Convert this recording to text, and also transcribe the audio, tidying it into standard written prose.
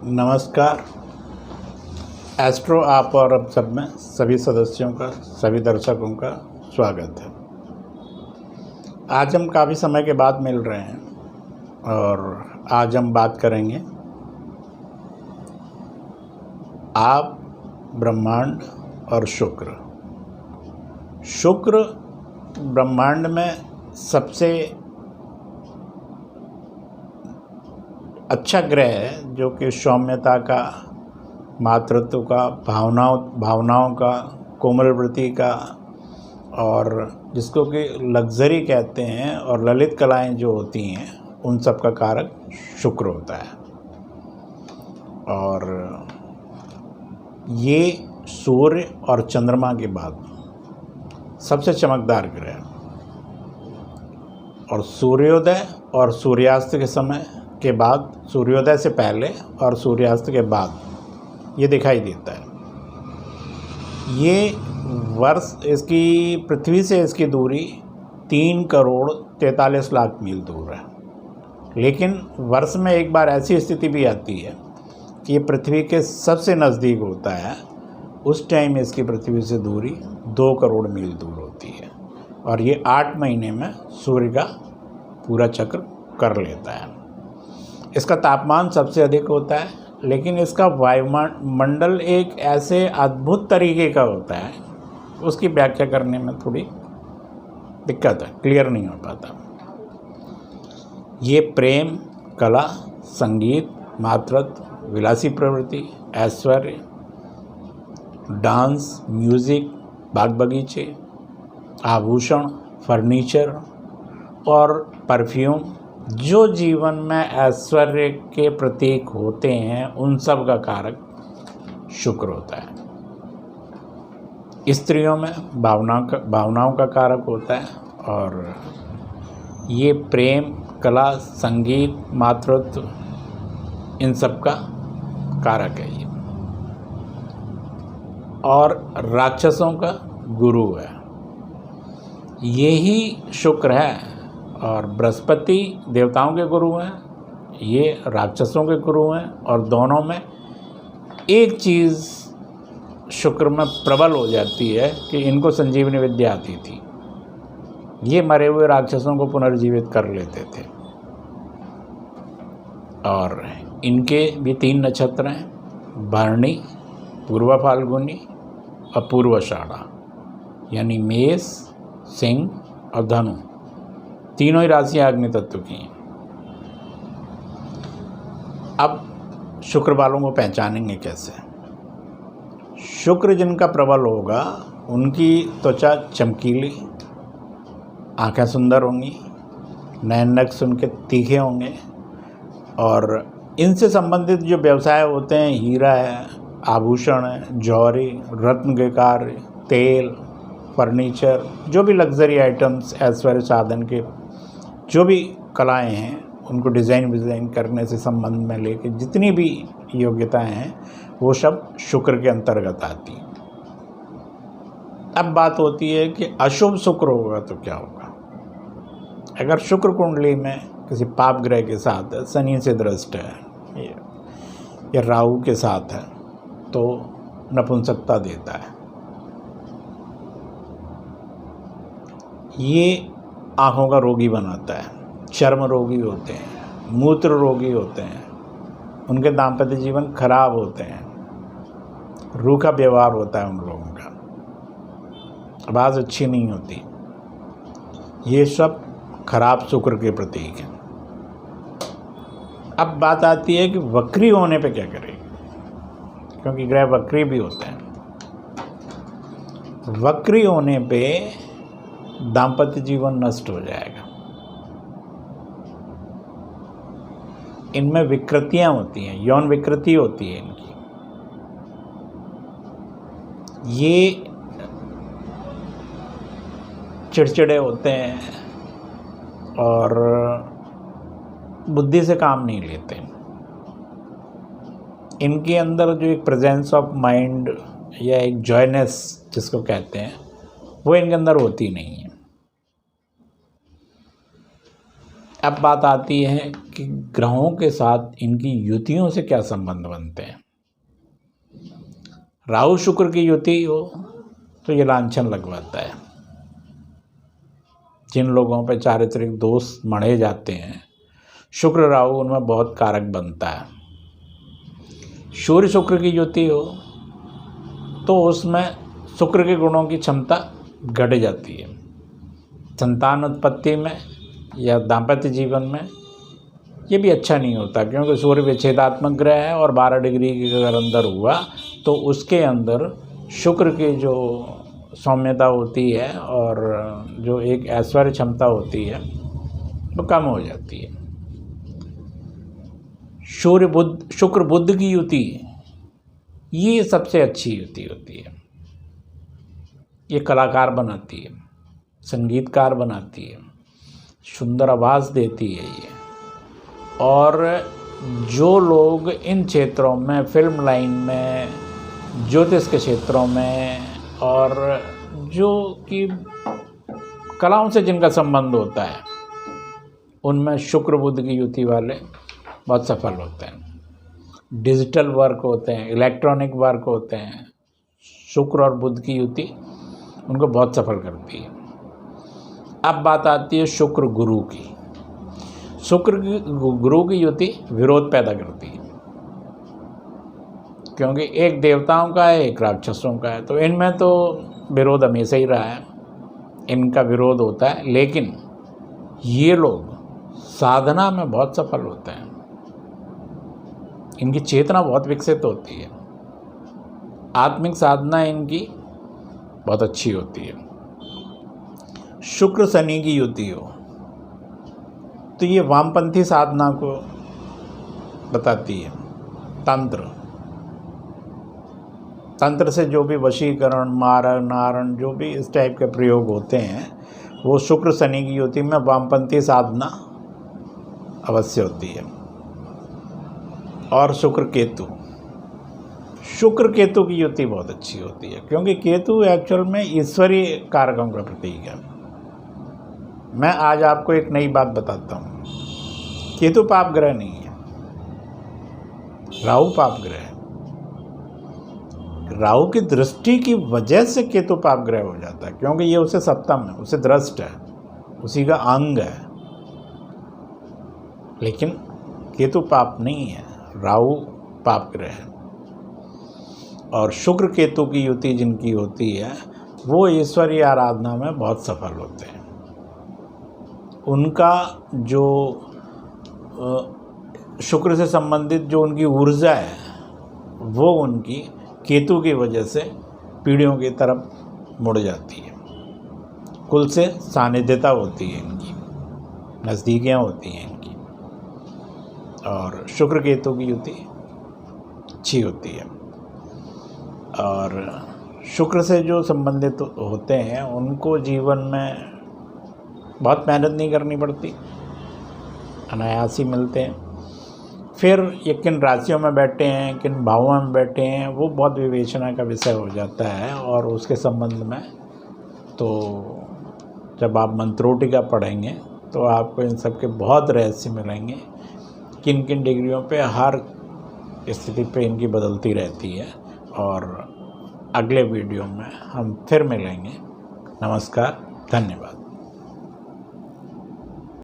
नमस्कार। एस्ट्रो आप और अब सब में सभी सदस्यों का, सभी दर्शकों का स्वागत है। आज हम काफ़ी समय के बाद मिल रहे हैं और आज हम बात करेंगे आप, ब्रह्मांड और शुक्र। शुक्र ब्रह्मांड में सबसे अच्छा ग्रह है, जो कि सौम्यता का, मातृत्व का, भावनाओं का, कोमल वृत्ति का और जिसको कि लग्जरी कहते हैं और ललित कलाएं जो होती हैं उन सब का कारक शुक्र होता है। और ये सूर्य और चंद्रमा के बाद सबसे चमकदार ग्रह है और सूर्योदय और सूर्यास्त के समय के बाद, सूर्योदय से पहले और सूर्यास्त के बाद ये दिखाई देता है। ये वर्ष, इसकी पृथ्वी से इसकी दूरी 3 करोड़ 43 लाख मील दूर है। लेकिन वर्ष में एक बार ऐसी स्थिति भी आती है कि ये पृथ्वी के सबसे नज़दीक होता है। उस टाइम इसकी पृथ्वी से दूरी 2 करोड़ मील दूर होती है और ये 8 महीने में सूर्य का पूरा चक्र कर लेता है। इसका तापमान सबसे अधिक होता है, लेकिन इसका वायुमंडल एक ऐसे अद्भुत तरीके का होता है, उसकी व्याख्या करने में थोड़ी दिक्कत है, क्लियर नहीं हो पाता। ये प्रेम, कला, संगीत, मातृत्व, विलासी प्रवृत्ति, ऐश्वर्य, डांस, म्यूज़िक, बाग बगीचे, आभूषण, फर्नीचर और परफ्यूम, जो जीवन में ऐश्वर्य के प्रतीक होते हैं उन सब का कारक शुक्र होता है। स्त्रियों में भावनाओं का कारक होता है और ये प्रेम, कला, संगीत, मातृत्व, इन सब का कारक है ये। और राक्षसों का गुरु है, यही शुक्र है। और बृहस्पति देवताओं के गुरु हैं, ये राक्षसों के गुरु हैं। और दोनों में एक चीज़ शुक्र में प्रबल हो जाती है कि इनको संजीवनी विद्या आती थी। ये मरे हुए राक्षसों को पुनर्जीवित कर लेते थे। और इनके भी 3 नक्षत्र हैं, भरणी, पूर्व फाल्गुनी और पूर्वाषाढ़ा, यानी मेष, सिंह और धनु। तीनों ही राशियाँ अग्नि तत्व की हैं। अब शुक्र वालों को पहचानेंगे कैसे? शुक्र जिनका प्रबल होगा उनकी त्वचा चमकीली, आंखें सुंदर होंगी, नयन नक्श उनके तीखे होंगे और इनसे संबंधित जो व्यवसाय होते हैं, हीरा है, आभूषण है, जौहरी, रत्न के कार्य, तेल, फर्नीचर, जो भी लग्जरी आइटम्स, ऐश्वर्य साधन के जो भी कलाएं हैं, उनको डिज़ाइन करने से संबंध में लेके जितनी भी योग्यताएं हैं वो सब शुक्र के अंतर्गत आती हैं। अब बात होती है कि अशुभ शुक्र होगा तो क्या होगा? अगर शुक्र कुंडली में किसी पाप ग्रह के साथ है, शनि से दृष्ट है या राहु के साथ है, तो नपुंसकता देता है। ये आँखों का रोगी बनाता है, चर्म रोगी होते हैं, मूत्र रोगी होते हैं, उनके दाम्पत्य जीवन खराब होते हैं, रूखा व्यवहार होता है उन लोगों का, आवाज़ अच्छी नहीं होती। ये सब खराब शुक्र के प्रतीक हैं। अब बात आती है कि वक्री होने पे क्या करेगी, क्योंकि ग्रह वक्री भी होते हैं। वक्री होने पे दाम्पत्य जीवन नष्ट हो जाएगा। इनमें विकृतियां होती हैं, यौन विकृति होती है इनकी। ये चिड़चिड़े होते हैं और बुद्धि से काम नहीं लेते। इनके अंदर जो एक प्रेजेंस ऑफ माइंड या एक जॉयनेस जिसको कहते हैं, वो इनके अंदर होती नहीं है। अब बात आती है कि ग्रहों के साथ इनकी युतियों से क्या संबंध बनते हैं। राहु शुक्र की युति हो तो ये लांछन लगवाता है। जिन लोगों पे चारित्रिक दोष मढ़े जाते हैं, शुक्र राहु उनमें बहुत कारक बनता है। सूर्य शुक्र की युति हो तो उसमें शुक्र के गुणों की क्षमता घट जाती है। संतान उत्पत्ति में या दाम्पत्य जीवन में ये भी अच्छा नहीं होता, क्योंकि सूर्य विच्छेदात्मक ग्रह है और 12 डिग्री के अगर अंदर हुआ तो उसके अंदर शुक्र की जो सौम्यता होती है और जो एक ऐश्वर्य क्षमता होती है वो कम हो जाती है। शुक्र बुध की युति ये सबसे अच्छी युति होती है। ये कलाकार बनाती है, संगीतकार बनाती है, सुंदर आवाज़ देती है ये। और जो लोग इन क्षेत्रों में, फिल्म लाइन में, ज्योतिष के क्षेत्रों में और जो कि कलाओं से जिनका संबंध होता है, उनमें शुक्र बुध की युति वाले बहुत सफल होते हैं। डिजिटल वर्क होते हैं, इलेक्ट्रॉनिक वर्क होते हैं, शुक्र और बुध की युति उनको बहुत सफल करती है। अब बात आती है शुक्र गुरु की। शुक्र गुरु की युति विरोध पैदा करती है, क्योंकि एक देवताओं का है, एक राक्षसों का है, तो इनमें तो विरोध हमेशा ही रहा है, इनका विरोध होता है। लेकिन ये लोग साधना में बहुत सफल होते हैं, इनकी चेतना बहुत विकसित होती है, आत्मिक साधना इनकी बहुत अच्छी होती है। शुक्र शनि की युति हो तो ये वामपंथी साधना को बताती है। तंत्र से जो भी वशीकरण, मारण, नारण, जो भी इस टाइप के प्रयोग होते हैं वो शुक्र शनि की युति में वामपंथी साधना अवश्य होती है। और शुक्र केतु की युति बहुत अच्छी होती है, क्योंकि केतु एक्चुअल में ईश्वरीय कारकों का प्रतीक है। मैं आज आपको एक नई बात बताता हूँ। केतु पाप ग्रह नहीं है, राहु पाप ग्रह है। राहु की दृष्टि की वजह से केतु पाप ग्रह हो जाता है, क्योंकि ये उसे सप्तम है, उसे दृष्ट है, उसी का अंग है। लेकिन केतु पाप नहीं है, राहु पाप ग्रह है। और शुक्र केतु की युति जिनकी होती है वो ईश्वरीय आराधना में बहुत सफल होते हैं। उनका जो शुक्र से संबंधित जो उनकी ऊर्जा है वो उनकी केतु की वजह से पीढ़ियों की तरफ मुड़ जाती है। कुल से सानिध्यता होती है इनकी, नज़दीकियाँ होती हैं इनकी। और शुक्र केतु की युति अच्छी होती है। और शुक्र से जो संबंधित होते हैं उनको जीवन में बहुत मेहनत नहीं करनी पड़ती, अनायास ही मिलते हैं। फिर ये किन राशियों में बैठे हैं, किन भावों में बैठे हैं, वो बहुत विवेचना का विषय हो जाता है। और उसके संबंध में तो जब आप मंत्रोटिका पढ़ेंगे तो आपको इन सब के बहुत रहस्य मिलेंगे। किन किन डिग्रियों पे हर स्थिति पे इनकी बदलती रहती है। और अगले वीडियो में हम फिर मिलेंगे। नमस्कार, धन्यवाद।